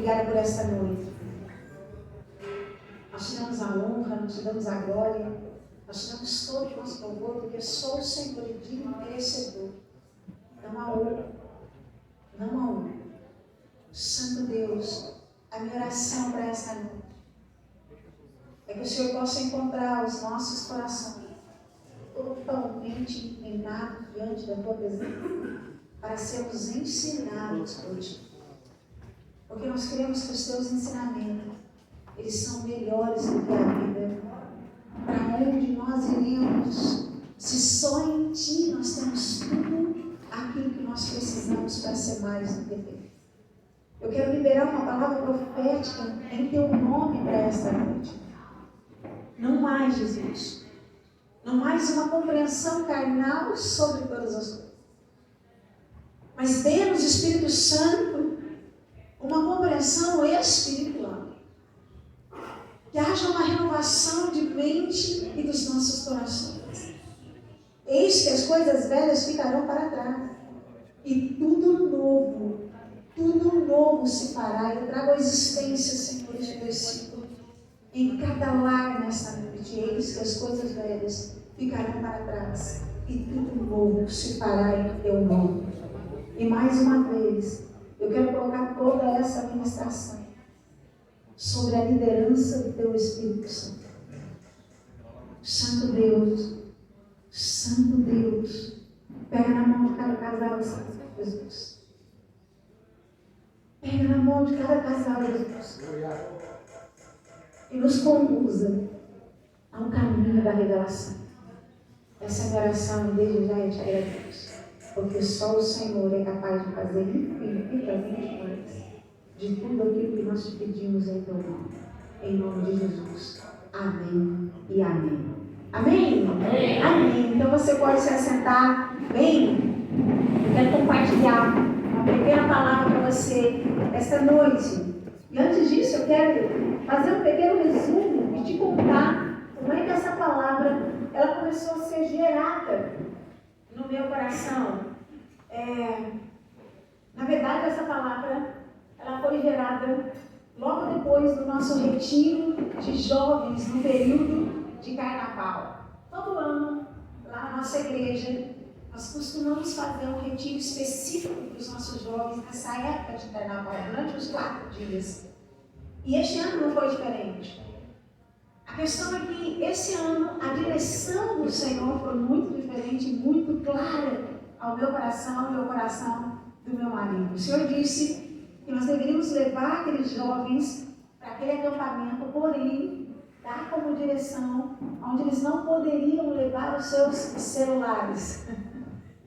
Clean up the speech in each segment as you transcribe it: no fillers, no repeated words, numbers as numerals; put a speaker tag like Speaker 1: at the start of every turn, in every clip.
Speaker 1: obrigada por esta noite. Nós te damos a honra, nós te damos a glória, nós te damos todo o nosso louvor, porque só o Senhor é digno e merecedor. Não há outro, não há outro. Santo Deus, a minha oração para esta noite é que o Senhor possa encontrar os nossos corações totalmente inclinados diante da tua presença, para sermos ensinados por ti. Porque nós queremos que os teus ensinamentos, eles são melhores do que a vida. Para onde nós iremos, se só em ti nós temos tudo aquilo que nós precisamos para ser mais do que Deus. Eu quero liberar uma palavra profética em teu nome para esta noite. Não mais, Jesus. Não mais uma compreensão carnal sobre todas as coisas. Mas dê-nos, Espírito Santo, uma compreensão espiritual. Que haja uma renovação de mente e dos nossos corações. Eis que as coisas velhas ficarão para trás. E tudo novo se fará. Eu trago a existência, Senhor, este versículo, em cada lar nesta noite. Eis que as coisas velhas ficarão para trás. E tudo novo se fará em teu nome. E mais uma vez, eu quero colocar toda essa ministração sobre a liderança do teu Espírito Santo. Santo Deus, pega na mão de cada casal, Senhor Jesus. Pega na mão de cada casal, Jesus. E nos conduza a um caminho da revelação. Essa é a minha oração e desde já eu te agradeço. Porque só o Senhor é capaz de fazer infinitamente mais de tudo aquilo que nós te pedimos em teu nome. Em nome de Jesus. Amém e amém. Amém? Amém. Amém. Então você pode se assentar bem. Eu quero compartilhar uma pequena palavra para você esta noite. E antes disso eu quero fazer um pequeno resumo e te contar como é que essa palavra ela começou a ser gerada no meu coração. Na verdade, essa palavra ela foi gerada logo depois do nosso retiro de jovens no período de carnaval. Todo ano, lá na nossa igreja, nós costumamos fazer um retiro específico para os nossos jovens nessa época de carnaval, durante os 4 dias. E este ano não foi diferente. A questão é que esse ano a direção do Senhor foi muito diferente, muito clara ao meu coração e ao coração do meu marido. O Senhor disse que nós deveríamos levar aqueles jovens para aquele acampamento, porém, dar como direção onde eles não poderiam levar os seus celulares.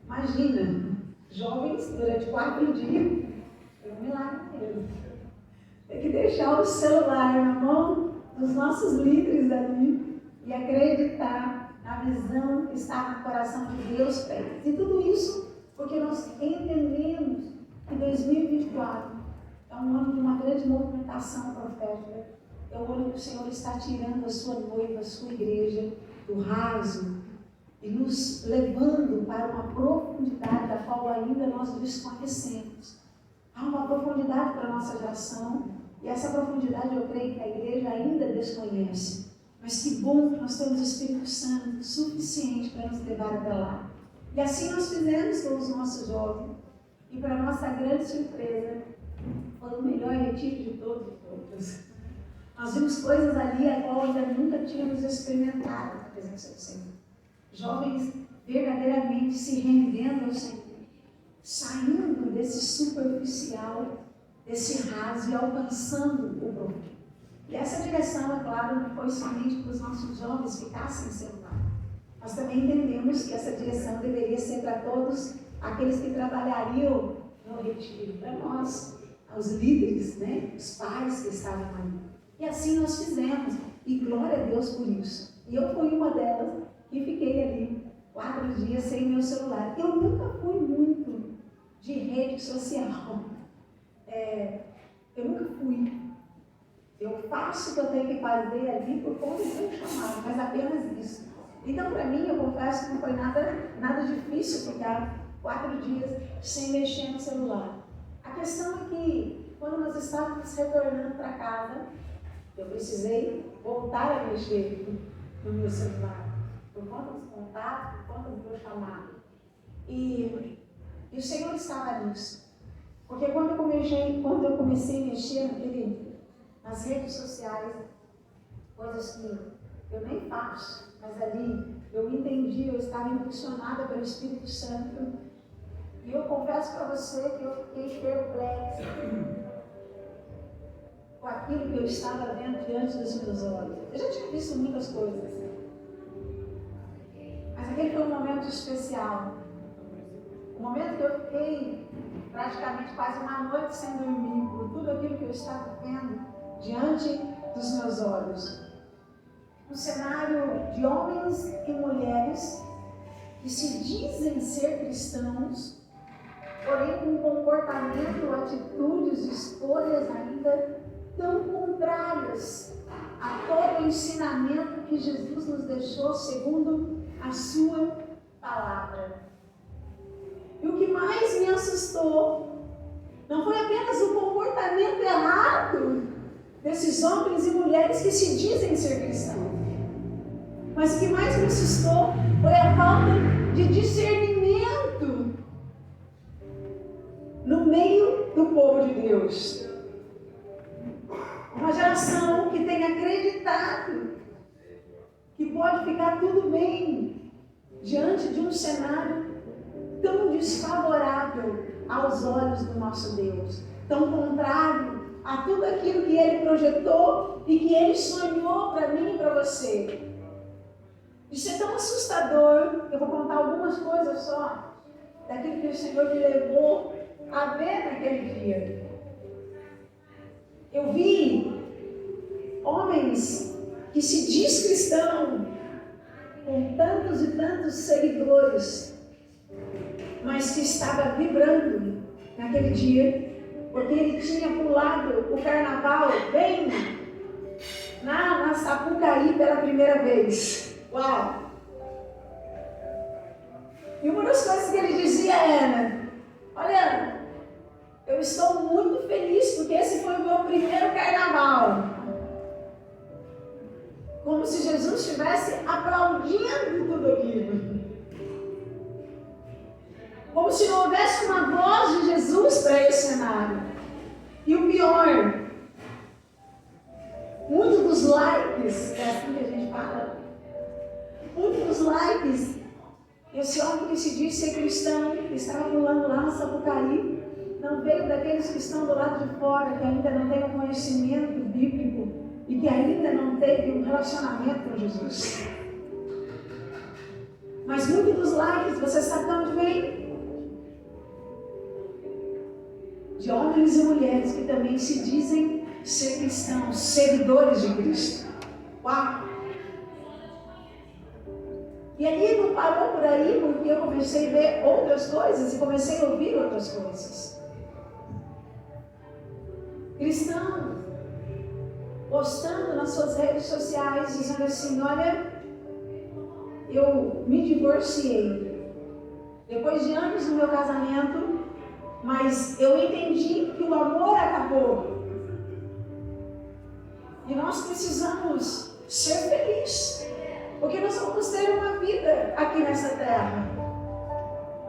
Speaker 1: Imagina, jovens durante 4 dias, é um milagre mesmo. Tem que deixar o celular na mão dos nossos líderes ali e acreditar na visão que está no coração de Deus para eles. E tudo isso porque nós entendemos que 2024 é um ano de uma grande movimentação profética. É o ano que o Senhor está tirando a sua noiva, a sua igreja do raso e nos levando para uma profundidade da qual ainda nós desconhecemos. Há uma profundidade para a nossa geração e essa profundidade eu creio que a igreja ainda desconhece. Mas que bom que nós temos o Espírito Santo suficiente para nos levar até lá. E assim nós fizemos com os nossos jovens. E para nossa grande surpresa, foi o melhor retiro de todos. Nós vimos coisas ali a qual ainda nunca tínhamos experimentado na presença do Senhor. Jovens verdadeiramente se rendendo ao Senhor, saindo desse superficial, desse raso e alcançando o profundo. E essa direção, é claro, não foi somente para os nossos jovens ficassem sem celular. Nós também entendemos que essa direção deveria ser para todos aqueles que trabalhariam no retiro, para nós, os líderes, né? Os pais que estavam ali. E assim nós fizemos, e glória a Deus por isso. E eu fui uma delas que fiquei ali 4 dias sem meu celular. Eu nunca fui muito de rede social. Eu nunca fui. Eu faço o que eu tenho que fazer ali por conta de um chamado, mas apenas isso. Então, para mim, eu confesso que não foi nada difícil ficar 4 dias sem mexer no celular. A questão é que, quando nós estávamos retornando para casa, eu precisei voltar a mexer no meu celular, por conta dos contatos, por conta do meu chamado. E o Senhor estava nisso. Porque quando eu comecei a mexer nas redes sociais, coisas que eu nem faço, mas ali eu entendi, eu estava impulsionada pelo Espírito Santo. E eu confesso para você que eu fiquei perplexa com aquilo que eu estava vendo diante dos meus olhos. Eu já tinha visto muitas coisas, mas aquele foi um momento especial. Um momento que eu fiquei praticamente quase uma noite sem dormir por tudo aquilo que eu estava vendo diante dos meus olhos. Um cenário de homens e mulheres que se dizem ser cristãos, porém com comportamento, atitudes, escolhas ainda tão contrárias a todo o ensinamento que Jesus nos deixou segundo a sua palavra. E o que mais me assustou não foi apenas o comportamento errado desses homens e mulheres que se dizem ser cristãos, mas o que mais me assustou foi a falta de discernimento no meio do povo de Deus. Uma geração que tem acreditado que pode ficar tudo bem diante de um cenário tão desfavorável aos olhos do nosso Deus, tão contrário a tudo aquilo que Ele projetou e que Ele sonhou para mim e para você. Isso é tão assustador. Eu vou contar algumas coisas só daquilo que o Senhor me levou a ver naquele dia. Eu vi homens que se diz cristão, com tantos e tantos seguidores, mas que estava vibrando naquele dia, porque ele tinha pulado o carnaval bem na Sapucaí pela primeira vez. Uau! E uma das coisas que ele dizia era: olha, eu estou muito feliz porque esse foi o meu primeiro carnaval. Como se Jesus estivesse aplaudindo tudo aquilo. Como se não houvesse uma voz de Jesus para esse cenário. E o pior, muitos dos likes, é assim que a gente fala, muitos dos likes, esse homem que se diz ser cristão, que estava pulando lá na Sapucaí, não veio daqueles que estão do lado de fora, que ainda não têm um conhecimento bíblico e que ainda não teve um relacionamento com Jesus. Mas muitos dos likes, você sabe de onde vem? De homens e mulheres que também se dizem ser cristãos, seguidores de Cristo. Uau! E ali não parou por aí, porque eu comecei a ver outras coisas e comecei a ouvir outras coisas. Cristãos postando nas suas redes sociais, dizendo assim: olha, eu me divorciei depois de anos no meu casamento, mas eu entendi que o amor acabou. E nós precisamos ser felizes, porque nós vamos ter uma vida aqui nessa terra.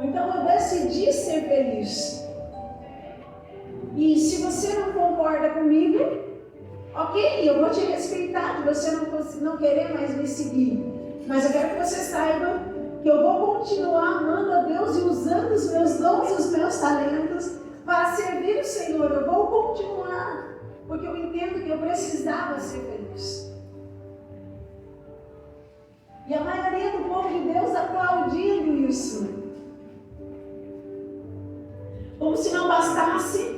Speaker 1: Então eu decidi ser feliz. E se você não concorda comigo, ok, eu vou te respeitar de você não querer mais me seguir. Mas eu quero que você saiba que eu vou continuar amando a Deus e usando os meus dons e os meus talentos para servir o Senhor. Eu vou continuar, porque eu entendo que eu precisava ser feliz. E a maioria do povo de Deus aplaudindo isso. Como se não bastasse,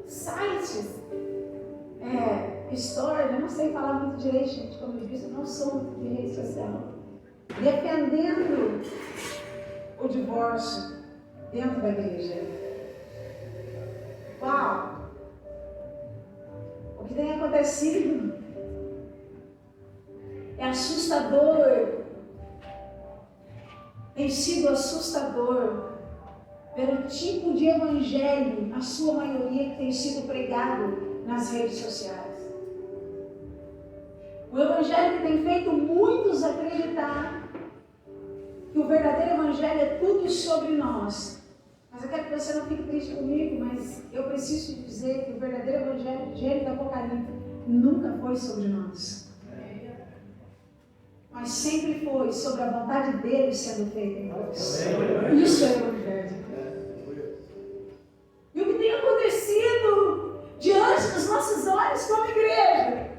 Speaker 1: sites, história, eu não sei falar muito direito, gente, como eu disse, eu não sou muito de rede social. Defendendo o divórcio dentro da igreja. Uau! O que tem acontecido é assustador. Tem sido assustador pelo tipo de evangelho, na sua maioria, que tem sido pregado nas redes sociais. O evangelho que tem feito muitos acreditar que o verdadeiro evangelho é tudo sobre nós. Mas eu quero que você não fique triste comigo, mas eu preciso te dizer que o verdadeiro evangelho de Gênesis do Apocalipse nunca foi sobre nós. Mas sempre foi sobre a vontade dele sendo feita em nós. Isso é o evangelho. E o que tem acontecido diante dos nossos olhos como igreja,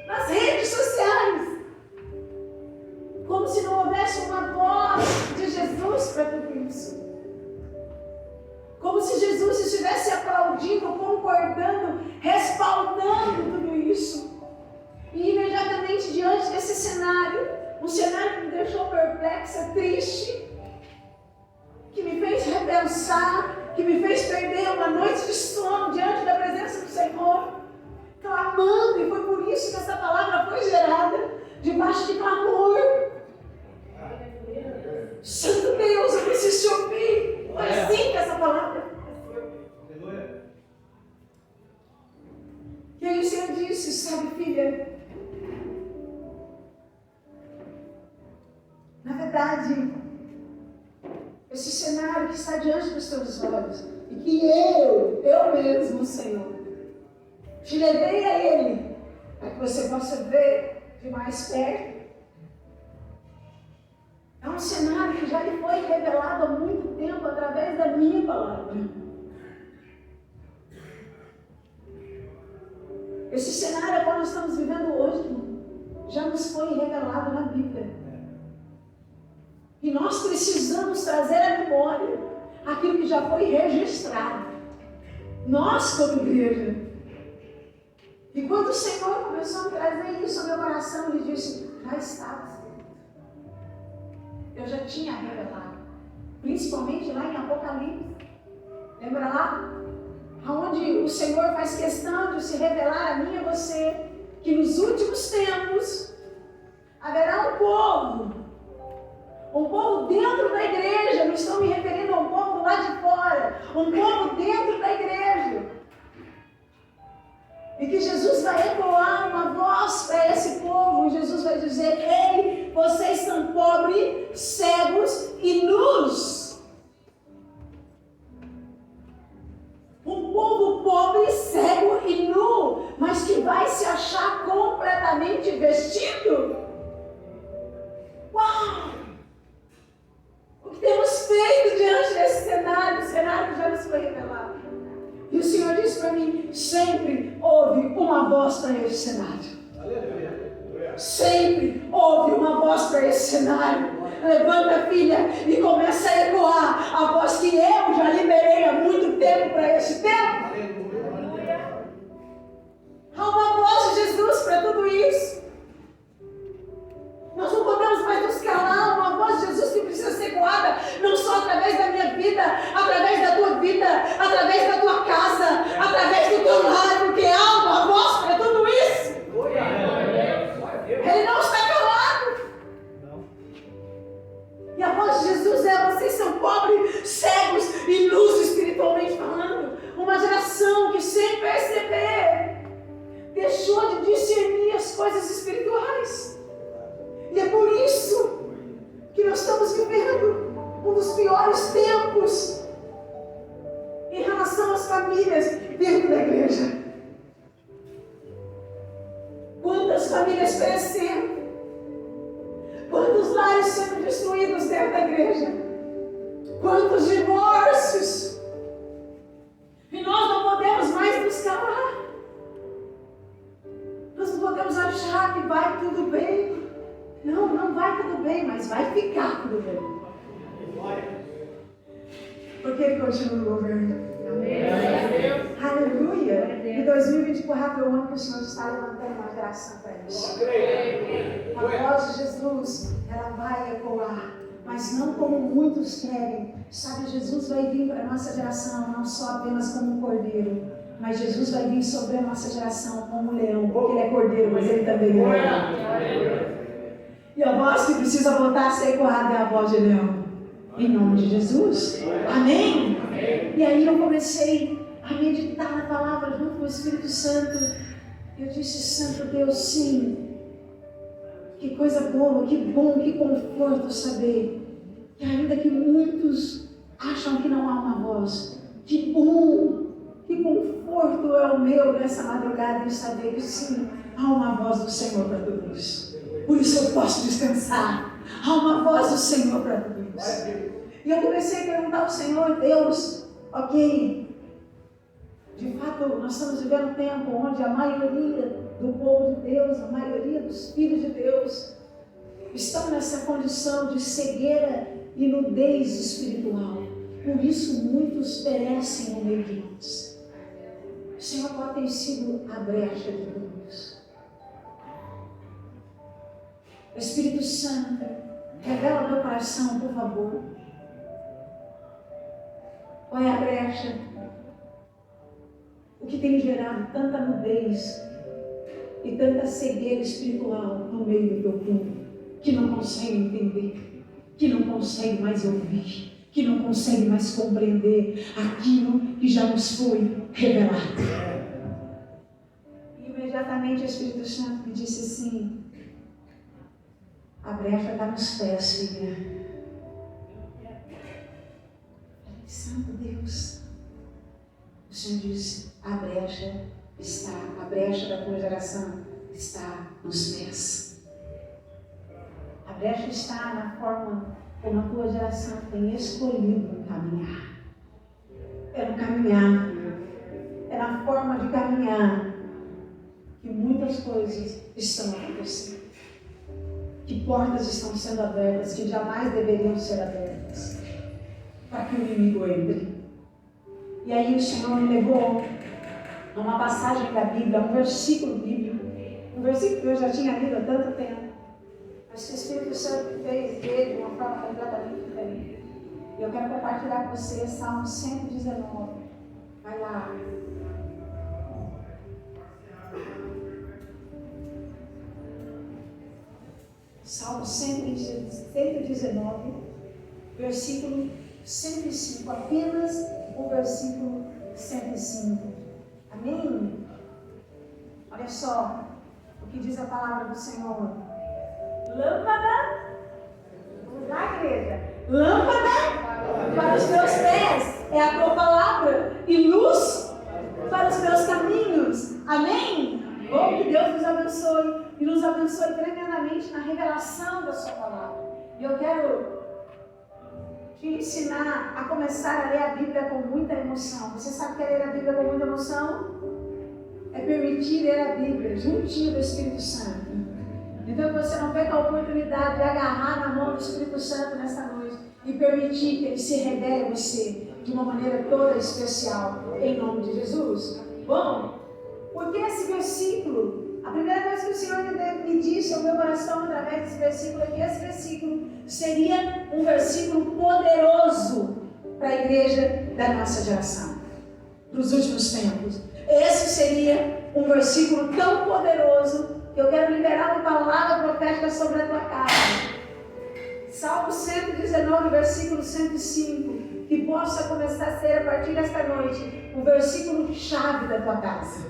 Speaker 1: nas redes sociais, como se não houvesse uma voz de Jesus para tudo isso. Como se Jesus estivesse aplaudindo, concordando, respaldando tudo isso. E imediatamente diante desse cenário, um cenário que me deixou perplexa, triste, que me fez repensar, que me fez perder uma noite de sono diante da presença do Senhor, clamando, e foi por isso que essa palavra foi gerada, debaixo de clamor. Santo Deus, eu preciso te ouvir. Foi assim que essa palavra. E aí o Senhor disse, sabe, filha, na verdade, esse cenário que está diante dos teus olhos, e que eu mesmo, Senhor, te levei a Ele, para que você possa ver de mais perto. É um cenário que já lhe foi revelado há muito tempo através da minha palavra. Esse cenário que nós estamos vivendo hoje já nos foi revelado na Bíblia. E nós precisamos trazer à memória aquilo que já foi registrado. Nós, como igreja. E quando o Senhor começou a trazer isso ao meu coração, Ele disse, já estava escrito. Eu já tinha revelado. Principalmente lá em Apocalipse. Lembra lá? Onde o Senhor faz questão de se revelar a mim e a você, que nos últimos tempos haverá um povo dentro da igreja, não estou me referindo a um povo lá de fora, um povo dentro da igreja, e que Jesus vai ecoar uma voz para esse povo, e Jesus vai dizer, ei, vocês são pobres, cegos e nus. Um povo pobre, cego e nu, mas que vai se achar completamente vestido. Uau! O que temos feito diante desse cenário? O cenário já nos foi revelado. E o Senhor disse para mim, sempre houve uma voz para esse cenário. Sempre houve uma voz para esse cenário. Levanta, filha, e começa a ecoar a voz que eu já liberei há muito tempo para esse tempo. Há uma voz de Jesus para tudo isso. Nós não podemos mais nos calar. Uma voz de Jesus que precisa ser ecoada, não só através da minha vida, através da tua vida, através da tua casa, através do teu lar, porque há uma voz para tudo isso. Ele não está calado. E a voz de Jesus é, vocês são pobres, cegos e nus espiritualmente falando. Uma geração que sem perceber deixou de discernir as coisas espirituais. E é por isso que nós estamos vivendo um dos piores tempos em relação às famílias dentro da igreja. Quantas famílias perecendo, quantos lares sendo destruídos dentro da igreja, quantos divórcios, e nós não podemos mais nos calar, nós não podemos achar que vai tudo bem. Não vai tudo bem, mas vai ficar tudo bem. Porque Ele continua no governo. Amém. Aleluia. E 2024 é o ano que o Senhor está levantando uma geração para isso. A voz de Jesus, ela vai ecoar, mas não como muitos querem. Sabe, Jesus vai vir para a nossa geração não só apenas como um cordeiro, mas Jesus vai vir sobre a nossa geração como um leão, porque Ele é cordeiro, mas Ele também é leão. E a voz que precisa voltar a ser ecoada é a voz de leão. Em nome de Jesus. Amém? E aí eu comecei a meditar na palavra junto com o Espírito Santo. Eu disse, Santo Deus, sim. Que coisa boa, que bom, que conforto saber que ainda que muitos acham que não há uma voz, que bom, que conforto é o meu nessa madrugada em saber que sim, há uma voz do Senhor para tudo isso. Por isso eu posso descansar. Há uma voz do Senhor para tudo isso. E eu comecei a perguntar ao Senhor, Deus, ok, de fato nós estamos vivendo um tempo onde a maioria do povo de Deus, a maioria dos filhos de Deus, estão nessa condição de cegueira e nudez espiritual. Por isso muitos perecem no meio de nós. O Senhor pode ter sido a brecha de tudo isso. Espírito Santo, revela ao meu coração, por favor. Qual é a brecha? O que tem gerado tanta nudez e tanta cegueira espiritual no meio do teu povo, que não consegue entender, que não consegue mais ouvir, que não consegue mais compreender aquilo que já nos foi revelado. E imediatamente o Espírito Santo me disse assim, a brecha está nos pés, filha. Santo Deus, o Senhor disse, a brecha da tua geração está nos pés. A brecha está na forma como a tua geração tem escolhido caminhar. É no caminhar, é na forma de caminhar que muitas coisas estão acontecendo. Que portas estão sendo abertas que jamais deveriam ser abertas, para que o inimigo entre. E aí o Senhor me levou a uma passagem da Bíblia, um versículo bíblico, um versículo que eu já tinha lido há tanto tempo, mas que o Espírito Santo fez dele de uma forma completamente diferente. E eu quero compartilhar com você Salmo 119. Vai lá. Salmo 119, versículo 105, apenas o versículo 105. Amém? Olha só o que diz a palavra do Senhor. Lâmpada, vamos lá, igreja. Lâmpada para os meus pés é a tua palavra e luz para os meus caminhos. Amém? Bom, que Deus nos abençoe e nos abençoe tremendamente na revelação da sua palavra. E eu quero te ensinar a começar a ler a Bíblia com muita emoção. Você sabe que é ler a Bíblia com muita emoção? É permitir ler a Bíblia juntinho do Espírito Santo. Então que você não perca a oportunidade de agarrar na mão do Espírito Santo nessa noite e permitir que ele se revele a você de uma maneira toda especial, em nome de Jesus. Bom, porque esse versículo, a primeira vez que o Senhor me disse ao meu coração através desse versículo é que esse versículo seria um versículo poderoso para a igreja da nossa geração, para os últimos tempos. Esse seria um versículo tão poderoso que eu quero liberar uma palavra profética sobre a tua casa. Salmo 119, versículo 105. Que possa começar a ser, a partir desta noite, o versículo chave da tua casa.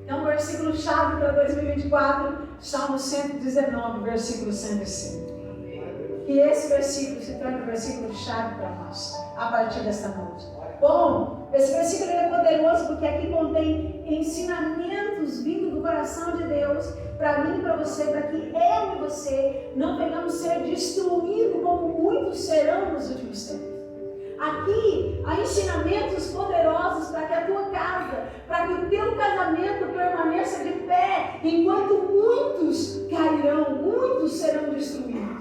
Speaker 1: É um versículo chave para 2024, Salmo 119, versículo 105. Que esse versículo se torne um versículo chave para nós, a partir desta noite. Bom, esse versículo é poderoso porque aqui contém ensinamentos vindo do coração de Deus para mim e para você, para que eu e você não venhamos ser destruídos como muitos serão nos últimos tempos. Aqui há ensinamentos poderosos para que a tua casa, para que o teu casamento permaneça de pé, enquanto muitos cairão, muitos serão destruídos.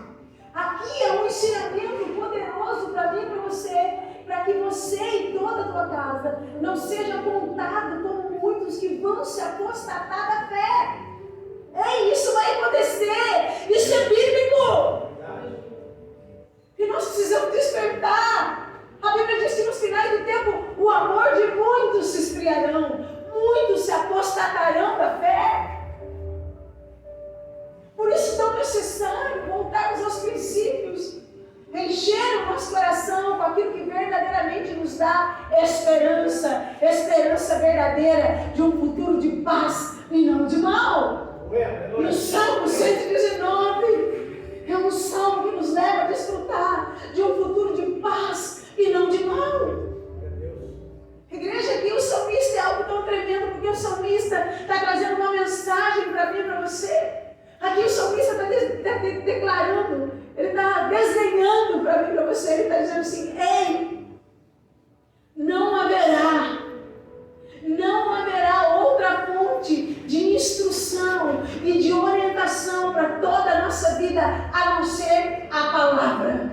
Speaker 1: Aqui é um ensinamento poderoso para mim e para você, para que você e toda a tua casa não seja contado como muitos que vão se apostatar da fé. Isso vai acontecer, isso é bíblico. E nós precisamos despertar. A Bíblia diz que nos finais do tempo o amor de muitos se esfriarão, muitos se apostatarão da fé. Por isso é tão necessário voltar princípios, encher o nosso coração com aquilo que verdadeiramente nos dá esperança, esperança verdadeira de um futuro de paz e não de mal. E o Salmo 119 é um salmo que nos leva a desfrutar de um futuro de paz e não de mal. Igreja, aqui o salmista é algo tão tremendo, porque o salmista está trazendo uma mensagem para mim e para você. Aqui o salmista está declarando, ele está desenhando para mim e para você, ele está dizendo assim: ei, não haverá outra fonte de instrução e de orientação para toda a nossa vida, a não ser a palavra.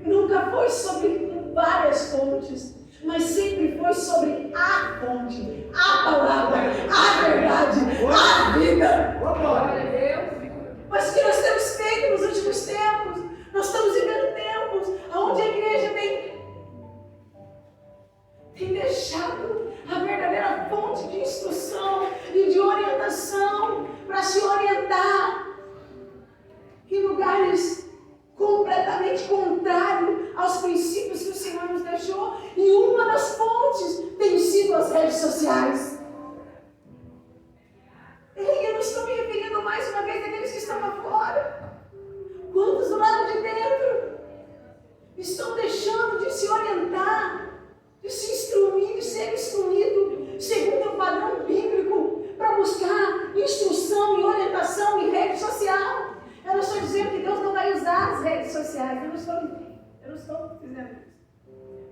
Speaker 1: Nunca foi sobre várias fontes, mas sempre foi sobre a fonte, a palavra, a verdade, a vida. Mas o que nós temos feito nos últimos tempos? Nós estamos vivendo tempos onde a igreja tem deixado a verdadeira fonte de instrução e de orientação para se orientar em lugares completamente contrários aos princípios que o Senhor nos deixou, e uma das fontes tem sido as redes sociais. E eu não estou me referindo mais uma vez àqueles que estão lá fora. Quantos do lado de dentro estão deixando de se orientar, de se instruir, de ser instruído segundo o padrão bíblico, para buscar instrução e orientação em rede social? Eu não estou dizendo que Deus não vai usar as redes sociais, eu não estou dizendo isso.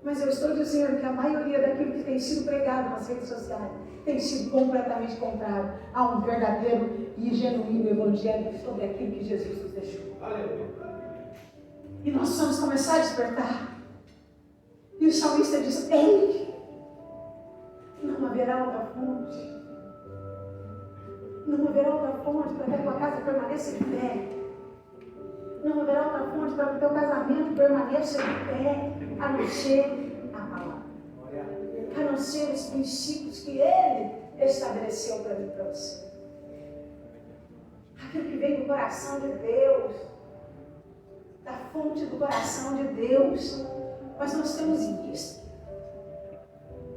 Speaker 1: Mas eu estou dizendo que a maioria daquilo que tem sido pregado nas redes sociais tem sido completamente contrário a um verdadeiro e genuíno evangelho sobre aquilo que Jesus nos deixou. Aleluia. E nós precisamos começar a despertar. E o salmista diz: ei, não haverá outra fonte. Não haverá outra fonte para que a tua casa permaneça de pé. Não haverá outra fonte para que o teu casamento permaneça de pé, a não ser a palavra. A não ser os princípios que Ele estabeleceu para mim e para você. Aquilo que vem do coração de Deus, da fonte do coração de Deus. Mas nós temos visto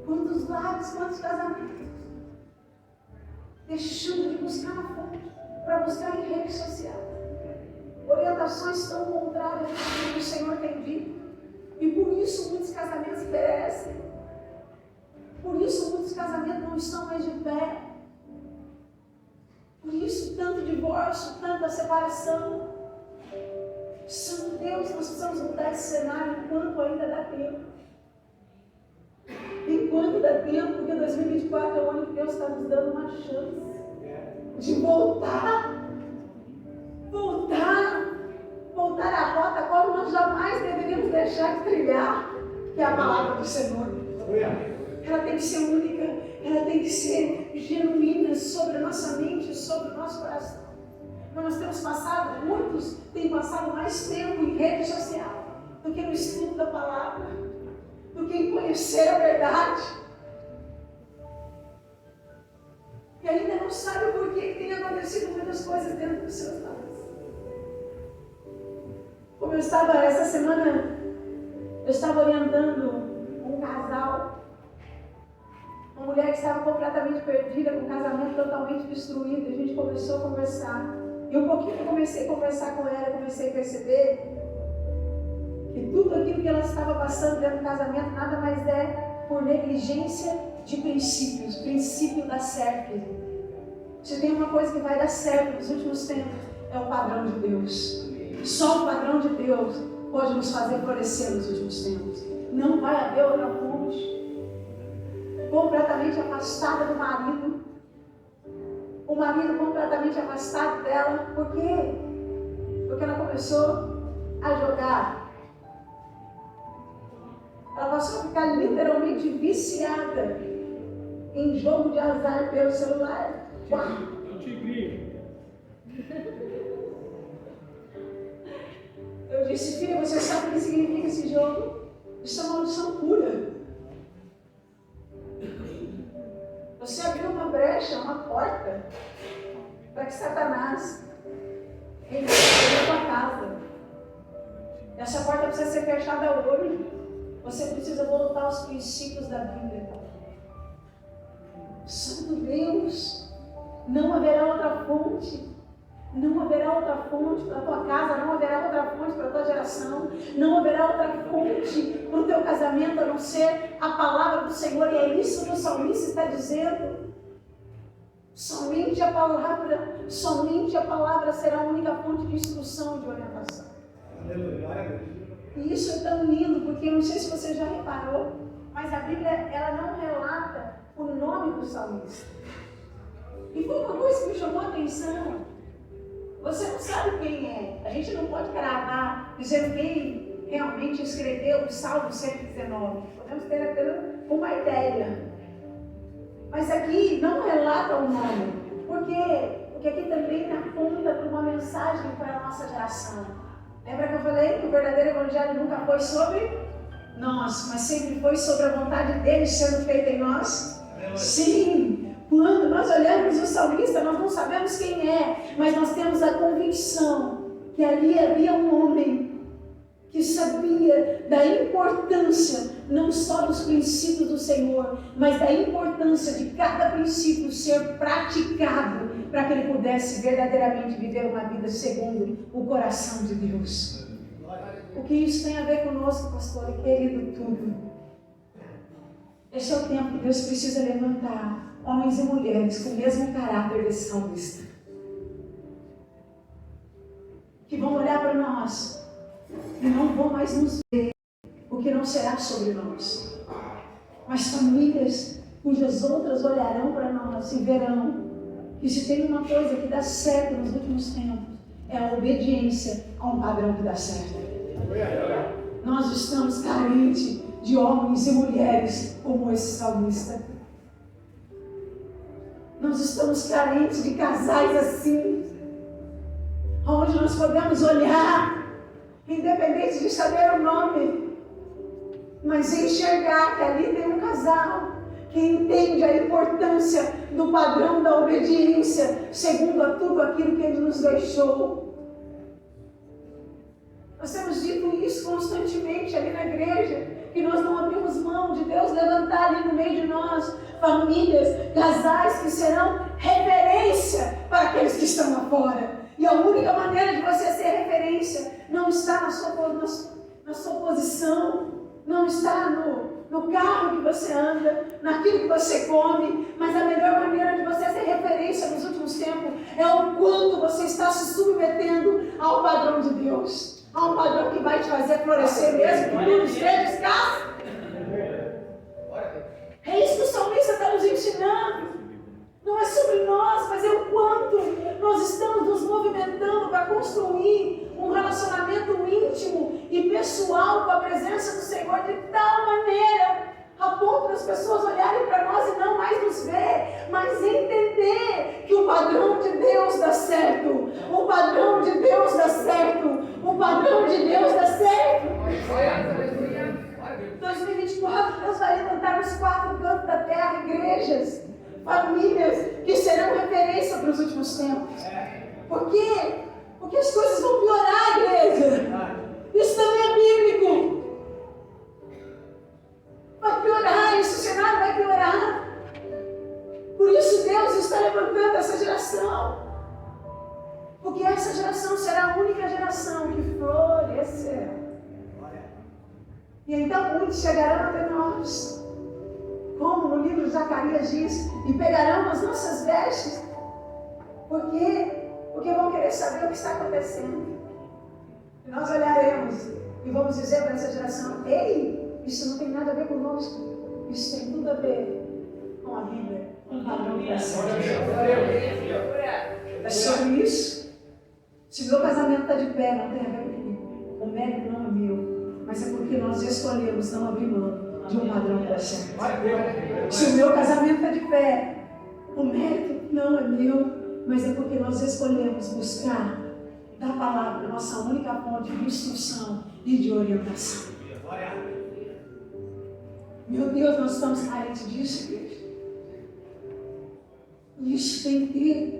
Speaker 1: quantos lares, quantos casamentos, deixando de buscar a fonte para buscar em rede social. Orientações tão contrárias ao que o Senhor tem dito. E por isso muitos casamentos perecem. Por isso muitos casamentos não estão mais de pé. Por isso tanto divórcio, tanta separação. Santo Deus, nós precisamos mudar esse cenário enquanto ainda dá tempo. Enquanto dá tempo, porque 2024 é o ano que Deus está nos dando uma chance de voltar à rota a qual nós jamais deveríamos deixar de trilhar, que é a palavra do Senhor. Ela tem que ser única, ela tem que ser genuína sobre a nossa mente, sobre o nosso coração. Mas nós temos passado, muitos têm passado mais tempo em rede social do que no estudo da palavra, do que em conhecer a verdade. E ainda não sabe o porquê que tem acontecido muitas coisas dentro dos seus lares. Como eu estava essa semana, eu estava orientando um casal, uma mulher que estava completamente perdida, com um casamento totalmente destruído. A gente começou a conversar. E um pouquinho que eu comecei a conversar com ela, eu comecei a perceber que tudo aquilo que ela estava passando dentro do casamento nada mais é por negligência de princípios, princípio da certo. Se tem uma coisa que vai dar certo nos últimos tempos, é o padrão de Deus. Só o padrão de Deus pode nos fazer florescer nos últimos tempos. Não vai haver outra fonte. Completamente afastada do marido. O marido completamente afastado dela. Por quê? Porque ela começou a jogar. Ela passou a ficar literalmente viciada em jogo de azar pelo celular. Uau!
Speaker 2: É o tigrinho.
Speaker 1: Eu disse: filha, você sabe o que significa esse jogo? Isso é uma maldição pura. Você abriu uma brecha, uma porta, para que Satanás Ele está na tua casa. Essa porta precisa ser fechada hoje. Você precisa voltar aos princípios da Bíblia. Santo Deus, não haverá outra fonte. Não haverá outra fonte para a tua casa, não haverá outra fonte para a tua geração, não haverá outra fonte para o teu casamento a não ser a palavra do Senhor. E é isso que o salmista está dizendo. Somente a palavra será a única fonte de instrução e de orientação. E isso é tão lindo, porque eu não sei se você já reparou, mas a Bíblia ela não relata o nome do salmista. E foi uma coisa que me chamou a atenção. Você não sabe quem é. A gente não pode cravar dizendo quem realmente escreveu o Salmo 119. Podemos ter apenas uma ideia. Mas aqui não relata o nome. Por quê? Porque aqui também aponta para uma mensagem para a nossa geração. Lembra que eu falei que o verdadeiro evangelho nunca foi sobre nós, mas sempre foi sobre a vontade dele sendo feita em nós? Sim! Quando nós olhamos o salmista, nós não sabemos quem é, mas nós temos a convicção que ali havia um homem que sabia da importância não só dos princípios do Senhor, mas da importância de cada princípio ser praticado para que ele pudesse verdadeiramente viver uma vida segundo o coração de Deus. O que isso tem a ver conosco, pastor? Querido, tudo. Esse é o tempo que Deus precisa levantar homens e mulheres com o mesmo caráter desse salmista, que vão olhar para nós e não vão mais nos ver, porque não será sobre nós, mas famílias cujas outras olharão para nós e verão que se tem uma coisa que dá certo nos últimos tempos, é a obediência a um padrão que dá certo. Nós estamos carentes de homens e mulheres como esse salmista. Nós estamos carentes de casais assim, onde nós podemos olhar, independente de saber o nome, mas enxergar que ali tem um casal que entende a importância do padrão da obediência, segundo a tudo aquilo que Ele nos deixou. Nós temos dito isso constantemente ali na igreja, que nós não abrimos mão de Deus levantar ali no meio de nós famílias, casais que serão referência para aqueles que estão lá fora. E a única maneira de você ser referência não está na sua posição, não está no carro que você anda, naquilo que você come, mas a melhor maneira de você ser referência nos últimos tempos é o quanto você está se submetendo ao padrão de Deus, a um padrão que vai te fazer florescer mesmo que tudo esteja escasso. É isso que o salmista está nos ensinando. Não é sobre nós, mas é o quanto nós estamos nos movimentando para construir um relacionamento íntimo e pessoal com a presença do Senhor de tal maneira a ponto das pessoas olharem para nós e não mais nos ver, mas entender que o padrão de Deus dá certo. O padrão de Deus dá certo. O padrão de Deus dá certo. 2024, Deus vai levantar nos 4 cantos da terra igrejas, famílias que serão referência para os últimos tempos. Por quê? Porque as coisas vão piorar, igreja. Isso também é bíblico. Vai piorar, esse cenário vai piorar. Por isso Deus está levantando essa geração. Porque essa geração será a única geração que florescerá. E então muitos chegarão até nós, como no livro de Zacarias diz, e pegarão as nossas vestes. Por quê? Porque vão querer saber o que está acontecendo. E nós olharemos e vamos dizer para essa geração: ei, isso não tem nada a ver conosco. Isso tem tudo a ver com a Bíblia, com o padrão da certo. É sobre isso. Se meu casamento está de pé, não tem a ver comigo. O mérito não é meu. Mas é porque nós escolhemos não abrir mão de um padrão que dá certo. Se o meu casamento está de pé, o mérito não é meu, mas é porque nós escolhemos buscar da palavra nossa única fonte de instrução e de orientação. Meu Deus, nós estamos carentes disso, igreja. Isso tem que ter.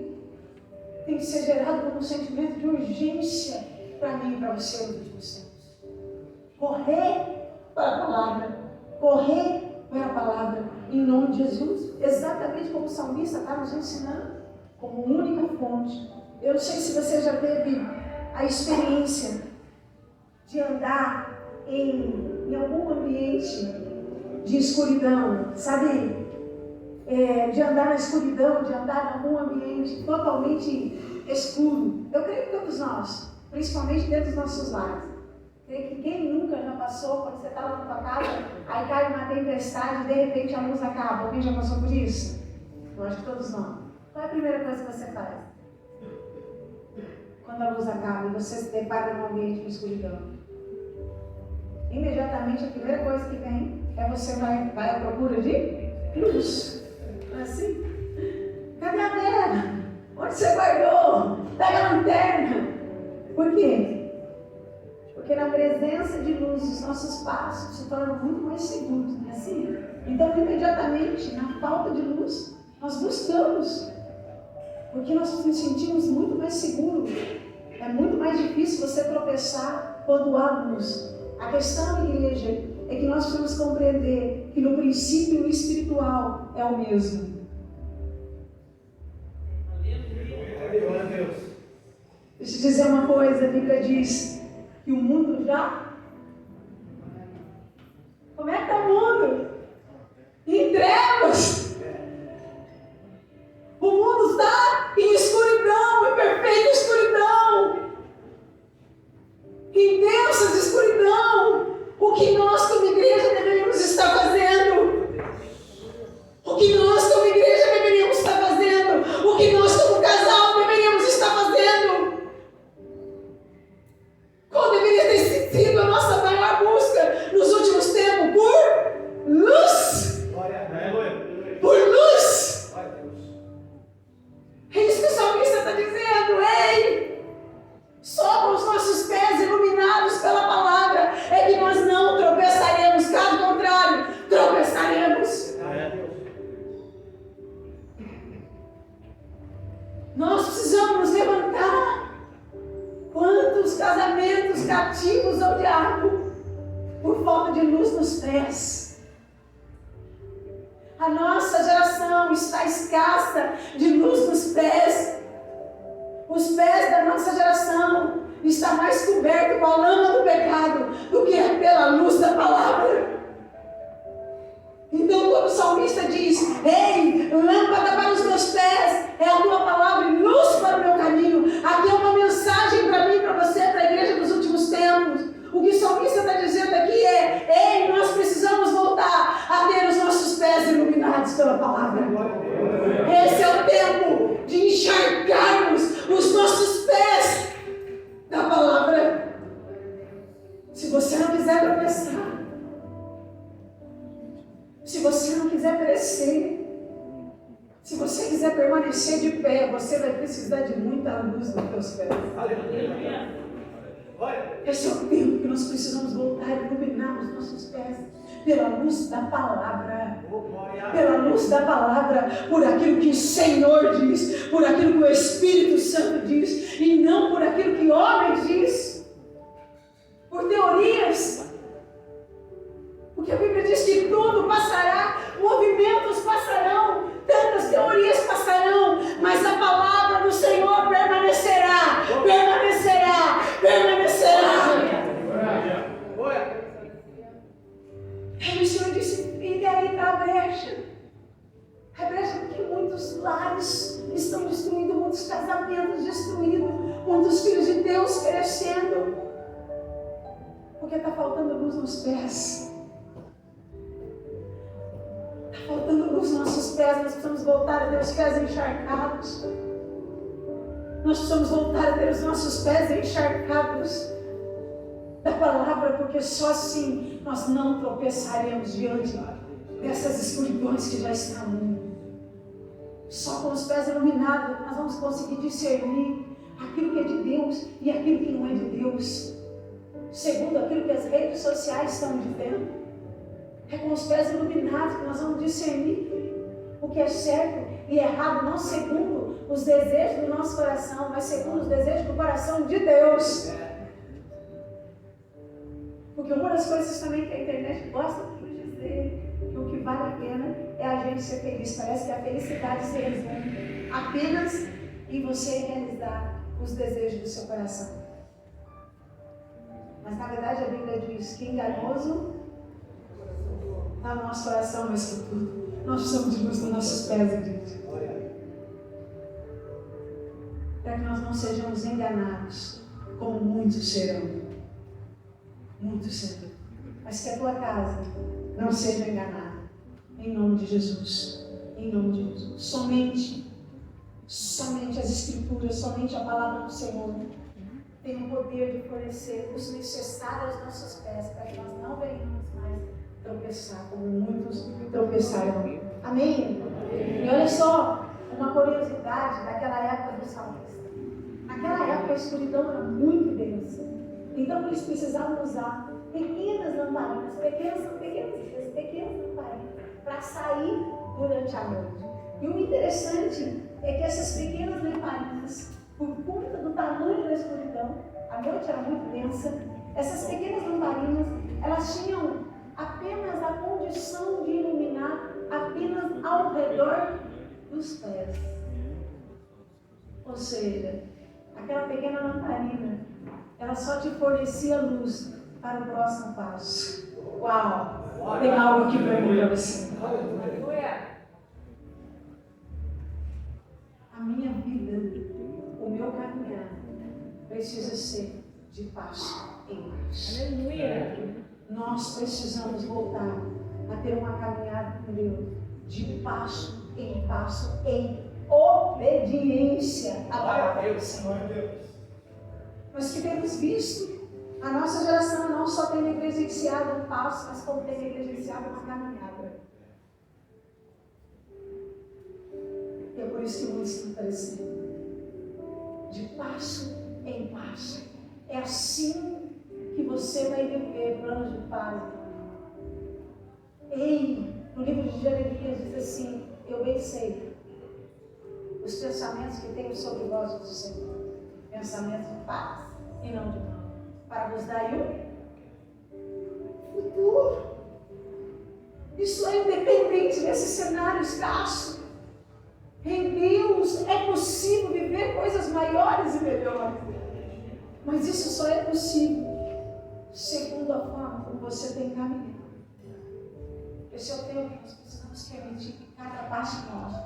Speaker 1: tem que ser gerado como um sentimento de urgência para mim e para você nos últimos tempos. Correr para a palavra. Correr para a palavra. Em nome de Jesus. Exatamente como o salmista está nos ensinando. Como única fonte. Eu não sei se você já teve a experiência de andar em algum ambiente de escuridão, sabe? De andar na escuridão, de andar em algum ambiente totalmente escuro. Eu creio que todos nós, principalmente dentro dos nossos lares. Creio que quem nunca já passou, quando você está lá na tua casa, aí cai uma tempestade e de repente a luz acaba. Alguém já passou por isso? Eu acho que todos nós. Qual é a primeira coisa que você faz? Quando a luz acaba e você se depara num ambiente de escuridão. Imediatamente a primeira coisa que vem é você vai à procura de luz. Não é assim? Cadê a vela? Onde você guardou? Pega a lanterna. Por quê? Porque na presença de luz os nossos passos se tornam muito mais seguros. Não é assim? Então imediatamente, na falta de luz, nós buscamos. Porque nós nos sentimos muito mais seguros. É muito mais difícil você tropeçar quando há luz. A questão, igreja, é que nós precisamos compreender que no princípio o espiritual é o mesmo. Deixa eu dizer uma coisa, a Bíblia diz que o mundo já... Como é que está o mundo? Em trevas. O mundo está em escuridão, em perfeita escuridão. Em densas escuridão. O que nós como igreja deveríamos estar fazendo? O que nós como igreja deveríamos estar fazendo? O que nós como casal deveríamos estar fazendo? Qual deveria ter sido a nossa maior busca nos últimos tempos? Por luz! Por luz! É isso que o salmista está dizendo. Ei! Só com os nossos pés iluminados pela palavra é que nós não tropeçaremos. Caso contrário, tropeçaremos. Nós precisamos nos levantar. Quantos casamentos cativos ao diabo por falta de luz nos pés. A nossa geração está escassa de luz nos pés. Os pés da nossa geração estão mais cobertos com a lama do pecado do que pela luz da palavra. Então, quando o salmista diz: ei, lâmpada para os meus pés é a tua palavra e luz para o meu caminho. Aqui é uma mensagem para mim, para você, para a igreja dos últimos tempos. O que o salmista está dizendo aqui é: ei, nós precisamos voltar a ter os nossos pés iluminados pela palavra. Esse é o tempo de encharcarmos os nossos pés da palavra. Se você não quiser tropeçar, se você não quiser crescer, se você quiser permanecer de pé, você vai precisar de muita luz nos teus pés. Esse é o tempo que nós precisamos voltar a iluminar os nossos pés pela luz da palavra. Pela luz da palavra, por aquilo que o Senhor diz, por aquilo que o Espírito Santo diz, e não por aquilo que o homem diz, por teorias. Porque a Bíblia diz que tudo passará, movimentos passarão, tantas teorias passarão, mas a palavra do Senhor permanecerá, permanecerá, permanecerá. E o Senhor disse: e aí está a brecha. A brecha porque muitos lares estão destruídos, muitos casamentos destruídos, muitos filhos de Deus crescendo, porque está faltando luz nos pés. Está faltando luz nos nossos pés. Nós precisamos voltar a ter os pés encharcados. Nós precisamos voltar a ter os nossos pés encharcados da palavra, porque só assim nós não tropeçaremos diante dessas escuridões que já estão no mundo. Só com os pés iluminados nós vamos conseguir discernir aquilo que é de Deus e aquilo que não é de Deus, segundo aquilo que as redes sociais estão dizendo. É com os pés iluminados que nós vamos discernir o que é certo e errado não segundo os desejos do nosso coração, mas segundo os desejos do coração de Deus. Porque uma das coisas também que a internet gosta de dizer, que o que vale a pena é a gente ser feliz. Parece que a felicidade se resume apenas em você realizar os desejos do seu coração. Mas na verdade a Bíblia diz que enganoso está o nosso coração mais que tudo. Nós precisamos de luz nos nossos pés, igreja. Para que nós não sejamos enganados, como muitos serão. Muitos serão. Mas que a tua casa não seja enganada. Em nome de Jesus. Em nome de Jesus. Somente as Escrituras, somente a palavra do Senhor tem o poder de fornecer os necessários aos nossos pés, para que nós não venhamos mais tropeçar, como muitos tropeçaram. Amém? E olha só, uma curiosidade daquela época do salmista. Naquela época a escuridão era muito densa. Então eles precisavam usar pequenas lamparinas, pequenas lamparinas, para sair durante a noite. E o interessante é que essas pequenas lamparinas, por conta do tamanho da escuridão, a noite era muito densa, essas pequenas lamparinas, elas tinham apenas a condição de iluminar apenas ao redor dos pés. Ou seja, aquela pequena lamparina, ela só te fornecia luz para o próximo passo. Uau! Tem algo aqui para mim, para você. A minha vida, o meu caminhar, precisa ser de passo em passo. Aleluia! Nós precisamos voltar a ter uma caminhada com Deus, de passo em passo, em obediência à palavra do Senhor. Nós que temos visto, a nossa geração não só tem negligenciado um passo, mas como tem negligenciado uma caminhada. E é por isso que muitos estão aparecendo. De passo em passo. É assim que você vai viver planos de paz. Ei, no livro de Jeremias diz assim: eu bem sei os pensamentos que tenho sobre vós, do Senhor, pensamentos de paz e não de mal, para vos dar o futuro. Isso é independente desse cenário escasso. Em Deus é possível viver coisas maiores e melhores. Mas isso só é possível segundo a forma como você tem caminhado. Esse é o tempo que nós precisamos permitir que cada passo nosso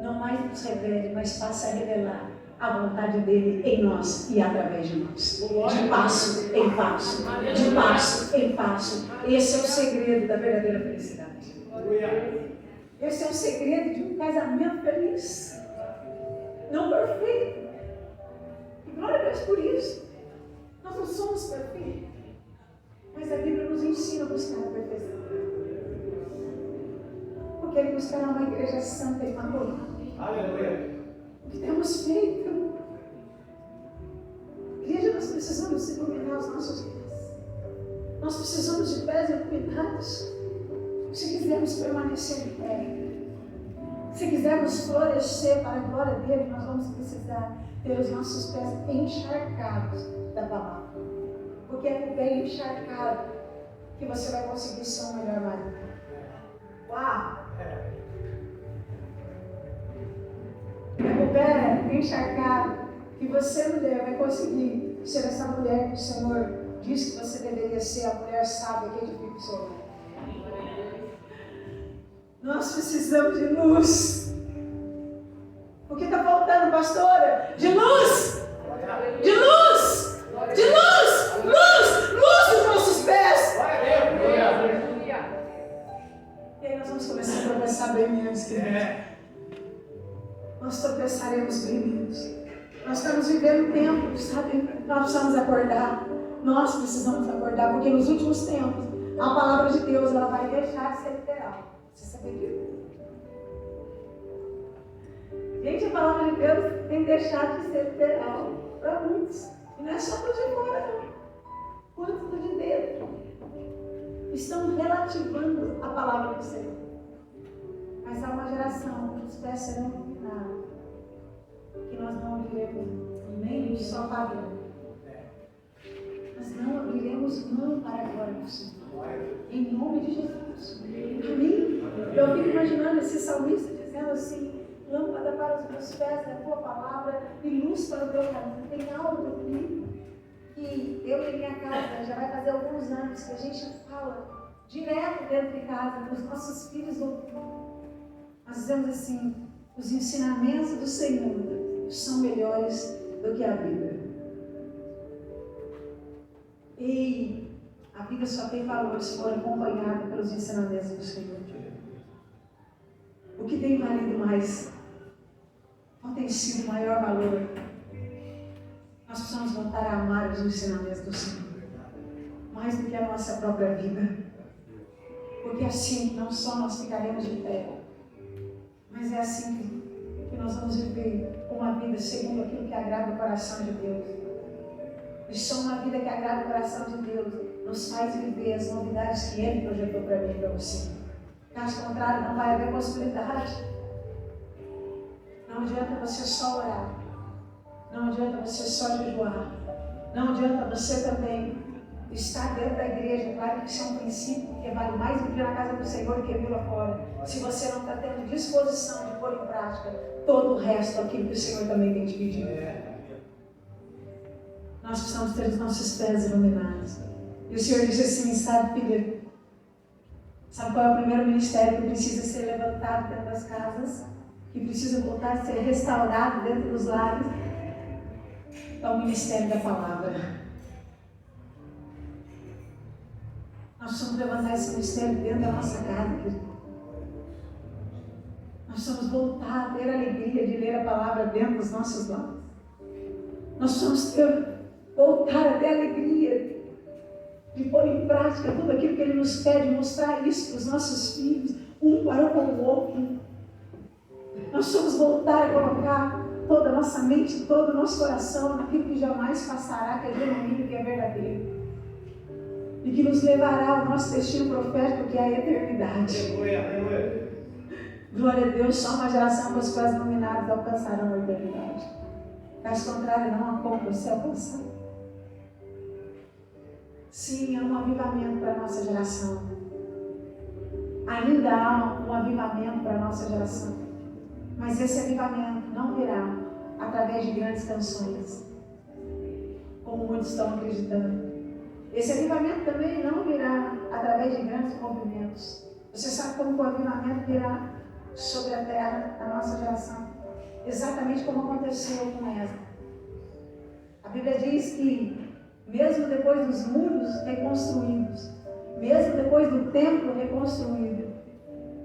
Speaker 1: não mais nos revele, mas passe a revelar a vontade dele em nós e através de nós. De passo em passo, de passo em passo. Esse é o segredo da verdadeira felicidade. Esse é o segredo de um casamento feliz. Não perfeito. E glória a Deus por isso. Nós não somos perfeitos. Mas a Bíblia nos ensina a buscar a perfeição. Porque Ele buscará uma igreja santa e imaculada. Aleluia. O que temos feito? Igreja, nós precisamos iluminar os nossos pés. Nós precisamos de pés iluminados. Se quisermos permanecer de pé, se quisermos florescer para a glória dele, nós vamos precisar ter os nossos pés encharcados da palavra. Porque é com o pé encharcado que você vai conseguir ser um melhor marido. Uau! É com o pé encharcado que você, mulher, vai conseguir ser essa mulher que o Senhor diz que você deveria ser, a mulher sábia que edifica o seu lar. Nós precisamos de luz. O que está faltando, pastora? De luz! De luz! De luz! Luz! Luz nos nossos pés! E aí nós vamos começar a tropeçar bem menos, queridos. Nós tropeçaremos bem menos. Nós estamos vivendo tempos, sabe? Nós precisamos acordar. Nós precisamos acordar, porque nos últimos tempos, a palavra de Deus ela vai deixar de ser literal. Você sabia disso? Gente, a palavra de Deus tem deixado de ser literal para muitos. E não é só para os de fora, não. Quantos de dentro estão relativando a palavra do Senhor. Mas há uma geração cujos pés serão iluminados, que nós não abriremos nem só para nós não abriremos mão para a glória do Senhor. Em nome de Jesus. Amém? Eu fico imaginando esse salmista dizendo assim: lâmpada para os meus pés é a tua palavra e luz para o teu caminho. Tem algo aqui que eu e minha casa já vai fazer alguns anos que a gente fala direto dentro de casa, para os nossos filhos ouvirem. Nós dizemos assim: os ensinamentos do Senhor são melhores do que a vida. E a vida só tem valor se for acompanhada pelos ensinamentos do Senhor. O que tem valido mais? Qual tem sido o maior valor? Nós precisamos voltar a amar os ensinamentos do Senhor, mais do que a nossa própria vida. Porque assim não só nós ficaremos de pé, mas é assim que nós vamos viver uma vida segundo aquilo que agrada o coração de Deus. E só uma vida que agrada o coração de Deus nos faz viver as novidades que Ele projetou para mim e para você. Caso contrário, não vai haver possibilidade. Não adianta você só orar. Não adianta você só jejuar. Não adianta você também estar dentro da igreja. Claro que isso é um princípio, porque vale mais vir na casa do Senhor do que vir lá fora. Se você não está tendo disposição de pôr em prática todo o resto, aquilo que o Senhor também tem te pedido. Nós precisamos ter os nossos pés iluminados. E o Senhor disse assim: sabe, filha, sabe qual é o primeiro ministério que precisa ser levantado dentro das casas? Que precisa voltar a ser restaurado dentro dos lares? É o ministério da palavra. Nós precisamos levantar esse ministério dentro da nossa casa, querido. Nós precisamos voltar a ter a alegria de ler a palavra dentro dos nossos lares. Nós precisamos voltar a ter a alegria de pôr em prática tudo aquilo que Ele nos pede, mostrar isso para os nossos filhos, um para com o outro. Nós precisamos voltar a colocar toda a nossa mente, todo o nosso coração naquilo que jamais passará, que é genuíno, que é verdadeiro. E que nos levará ao nosso destino profético, que é a eternidade. Glória a Deus, só uma geração com os pés iluminados alcançarão a eternidade. Caso contrário, não há como você alcançar. Sim, há um avivamento para a nossa geração. Ainda há um avivamento para a nossa geração. Mas esse avivamento não virá através de grandes canções, como muitos estão acreditando. Esse avivamento também não virá através de grandes movimentos. Você sabe como o avivamento virá sobre a terra da nossa geração? Exatamente como aconteceu com Esdras. A Bíblia diz que mesmo depois dos muros reconstruídos, mesmo depois do templo reconstruído,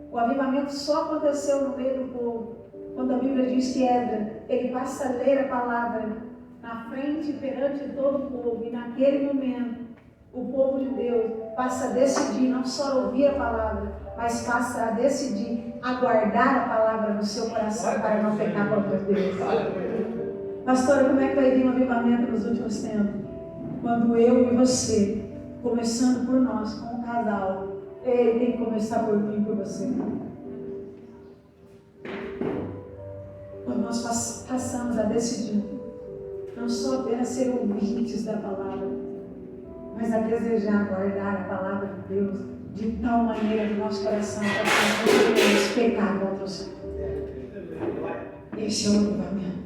Speaker 1: o avivamento só aconteceu no meio do povo, quando a Bíblia diz que Esdras, ele passa a ler a palavra na frente, perante todo o povo, e naquele momento, o povo de Deus passa a decidir não só ouvir a palavra, mas passa a decidir aguardar a palavra no seu coração para não pecar contra Deus. Pastora, como é que vai vir um avivamento nos últimos tempos? Quando eu e você, começando por nós, como um casal, ele tem que começar por mim e por você. Quando nós passamos a decidir, não só apenas ser ouvintes da palavra, mas a desejar guardar a palavra de Deus de tal maneira no nosso coração para que não podemos pecar contra o Senhor. Esse é o avivamento.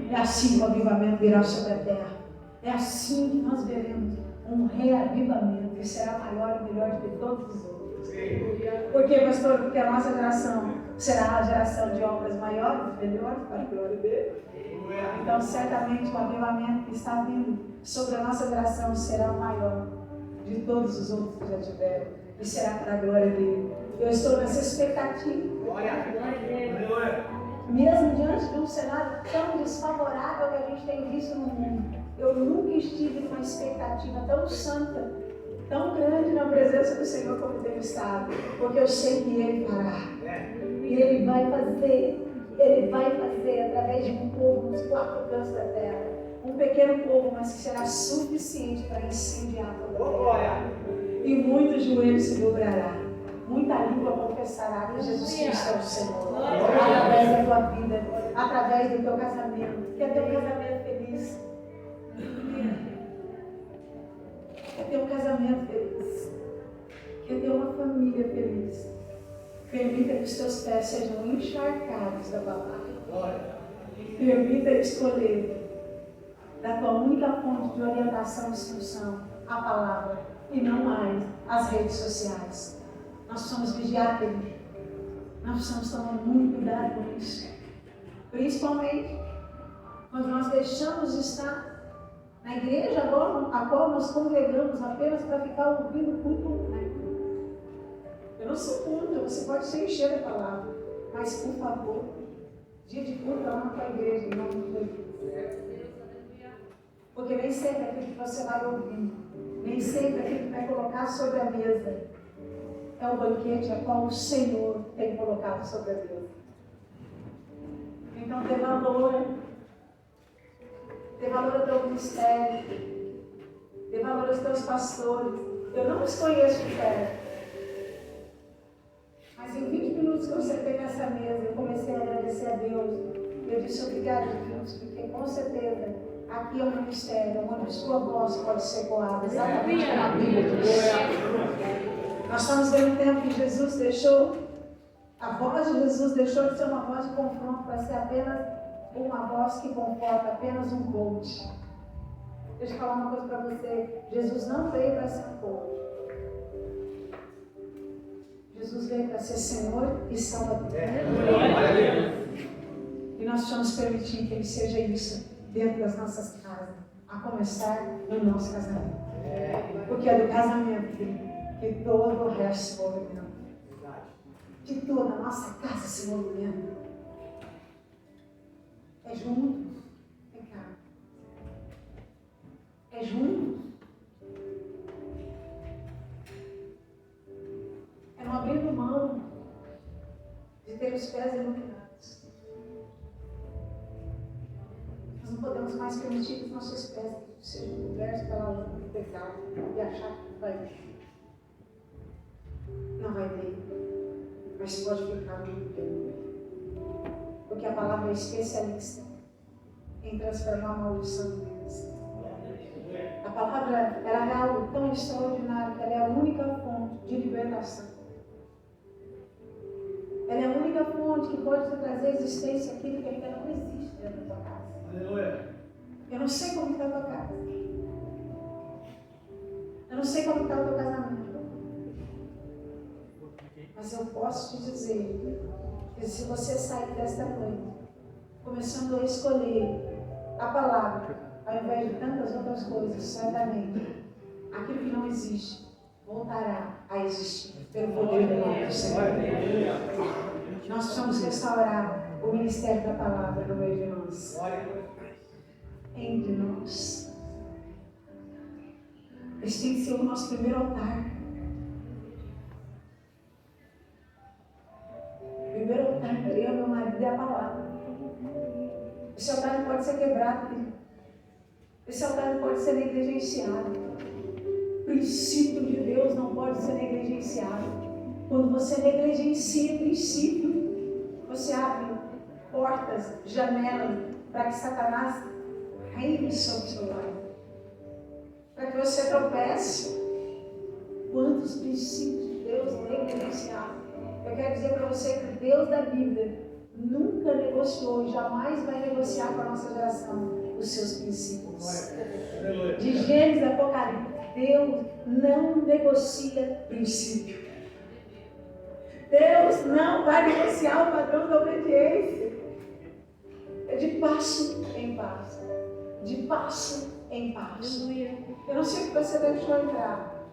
Speaker 1: É assim que o avivamento virá sobre a terra. É assim que nós veremos um reavivamento que será maior e melhor do que todos os outros. Por quê, pastor? Porque a nossa geração será a geração de obras maiores e melhores para a glória dele. Então, certamente, o avivamento que está vindo sobre a nossa geração será o maior de todos os outros que já tiveram. E será para a glória dele. Eu estou nessa expectativa. Mesmo diante de um cenário tão desfavorável que a gente tem visto no mundo, eu nunca estive numa expectativa tão santa, tão grande na presença do Senhor como tenho estado. Porque eu sei que Ele fará. E Ele vai fazer. Ele vai fazer através de um povo nos quatro cantos da terra. Um pequeno povo, mas que será suficiente para incendiar toda a terra. E muitos joelhos se dobrará. muita língua confessará que Jesus Cristo é o Senhor. Através da tua vida, através do teu casamento. Quer ter um casamento feliz? Quer ter um casamento feliz? Quer ter uma família feliz? Permita que os teus pés sejam encharcados da palavra. Permita escolher da tua única fonte de orientação e instrução a palavra e não mais as redes sociais. Nós precisamos vigiar, querido. Nós precisamos tomar muito cuidado com isso. Principalmente quando nós deixamos de estar na igreja agora, a qual nós congregamos apenas para ficar ouvindo o culto. Eu não sou contra, você pode se encher da palavra, mas por favor, dia de culto lá na tua igreja, em nome de Jesus. Porque nem sempre aquilo que você vai ouvir, nem sempre aquilo que vai colocar sobre a mesa é o banquete a qual o Senhor tem colocado sobre a mesa. Então dê valor ao teu ministério, dê valor aos teus pastores. Eu não os conheço de perto. Mas em 20 minutos que eu sentei nessa mesa, eu comecei a agradecer a Deus. Eu disse obrigado, Deus, porque com certeza aqui é um ministério onde sua voz pode ser coada. Exatamente como a Bíblia diz. Nós estamos vendo o tempo que Jesus deixou, a voz de Jesus deixou de ser uma voz de confronto para ser apenas uma voz que conforta, apenas um coach. Deixa eu falar uma coisa para você. Jesus não veio para ser um coach. Jesus veio para ser Senhor e Salvador. E nós precisamos permitir que Ele seja isso dentro das nossas casas, a começar no nosso casamento. Porque é do casamento que todo o resto se movimenta. Que toda a nossa casa se movimenta. É junto. Vem cá. É junto. É não abrindo mão de ter os pés iluminados. Nós não podemos mais permitir que os nossos pés sejam cobertos pela lâmpada do pecado e achar que vai ter. Não vai ter, mas pode ficar muito tempo. Porque a palavra é especialista em transformar a maldição em bênção. A palavra ela é algo tão extraordinário que ela é a única fonte de libertação. Ela é a única fonte que pode te trazer à existência aquilo que ainda não existe dentro da tua casa. Aleluia. Eu não sei como está a tua casa. Eu não sei como está o teu casamento. Mas eu posso te dizer que se você sair desta noite, começando a escolher a palavra, ao invés de tantas outras coisas, certamente, aquilo que não existe, voltará a existir pelo poder do nome do Senhor. Nós precisamos restaurar o ministério da palavra no meio de nós. Entre nós. Esse tem que ser o nosso primeiro altar. O primeiro altar que eu e meu marido é a palavra. Esse altar não pode ser quebrado. Esse altar não pode ser negligenciado. O princípio de Deus não pode ser negligenciado. Quando você negligencia o princípio, você abre portas, janelas, para que Satanás reine sobre o seu lar. Para que você tropece. Quantos princípios de Deus negligenciados? Eu quero dizer para você que o Deus da Bíblia nunca negociou e jamais vai negociar com a nossa geração os seus princípios. De Gênesis a Apocalipse, Deus não negocia princípio. Deus não vai negociar o padrão da obediência. É de passo em passo. De passo em passo. Eu não sei o que você deixou entrar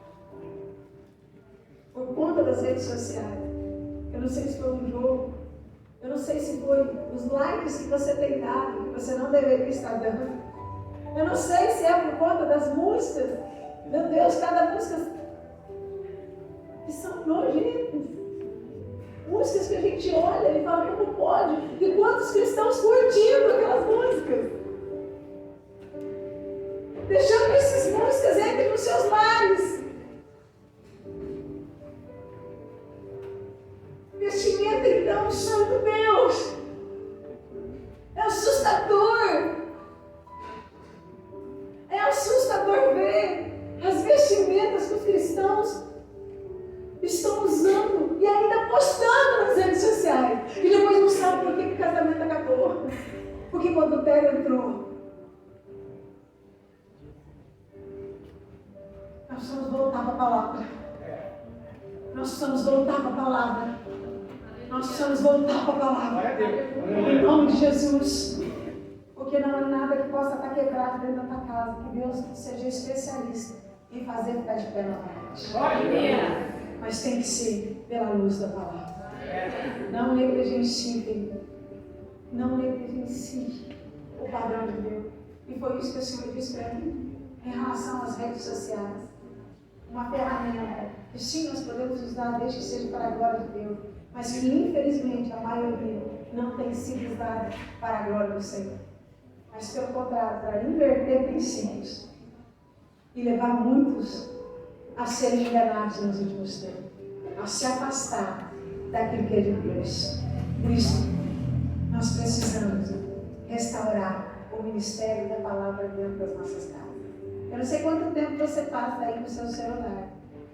Speaker 1: por conta das redes sociais. Eu não sei se foi um jogo. Eu não sei se foi os likes que você tem dado, que você não deveria estar dando. Eu não sei se é por conta das músicas. Meu Deus, cada música que são nojentas. Músicas que a gente olha e fala, como pode? E quantos cristãos curtindo aquelas músicas? Deixando que essas músicas entrem nos seus lares. poder entrou. Nós precisamos voltar para a palavra. Nós precisamos voltar para a palavra. Nós precisamos voltar para a palavra. Em nome de Jesus. Porque não há nada que possa estar quebrado dentro da tua casa. Que Deus seja especialista em fazer ficar de pé novamente. Mas tem que ser pela luz da palavra. Não negligencie. Não negligencie o padrão de Deus. E foi isso que o Senhor disse para mim em relação às redes sociais. Uma ferramenta que sim nós podemos usar desde que seja para a glória de Deus, mas que infelizmente a maioria não tem sido usada para a glória do Senhor. Mas pelo contrário, para inverter princípios e levar muitos a serem enganados nos últimos tempos, a se afastar daquilo que é de Deus. Por isso, nós precisamos restaurar o ministério da palavra dentro das nossas casas. Eu não sei quanto tempo você passa aí no seu celular,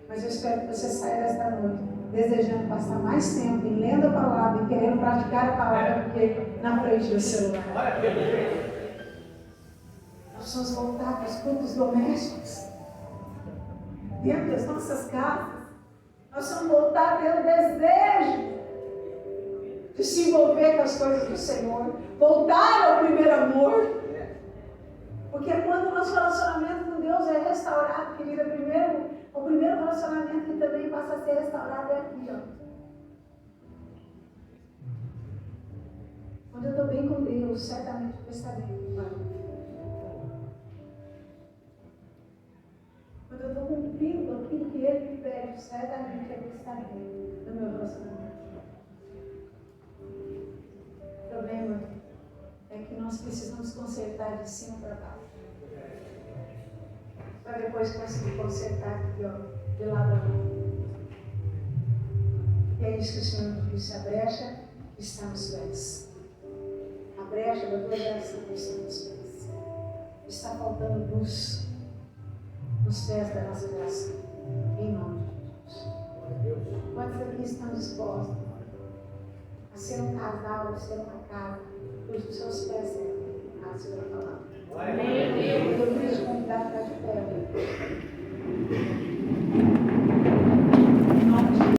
Speaker 1: mas eu espero que você saia desta noite desejando passar mais tempo em lendo a palavra e querendo praticar a palavra do que na frente do celular. Nós vamos voltar para os cultos domésticos, dentro das nossas casas. Nós vamos voltar a ter o desejo de se envolver com as coisas do Senhor, voltar ao primeiro amor. Porque quando o nosso relacionamento com Deus é restaurado, querida, o primeiro relacionamento que também passa a ser restaurado é aqui, ó. Quando eu estou bem com Deus, certamente eu vou estar bem com o Pai. Quando eu estou cumprindo aquilo que Ele me pede, certamente eu vou estar bem no meu relacionamento. O problema é que nós precisamos consertar de cima para baixo. Para depois conseguir consertar aqui, ó, de lado a lado. E é isso que o Senhor disse: a brecha está nos pés. A brecha da tua geração está nos pés. Está faltando luz nos pés da nossa geração. Em nome de Jesus. Quantos aqui estão dispostos a ser um casal, a ser uma casa, cujos seus pés serão a sua palavra? Eu queria te convidar para ficar de pé.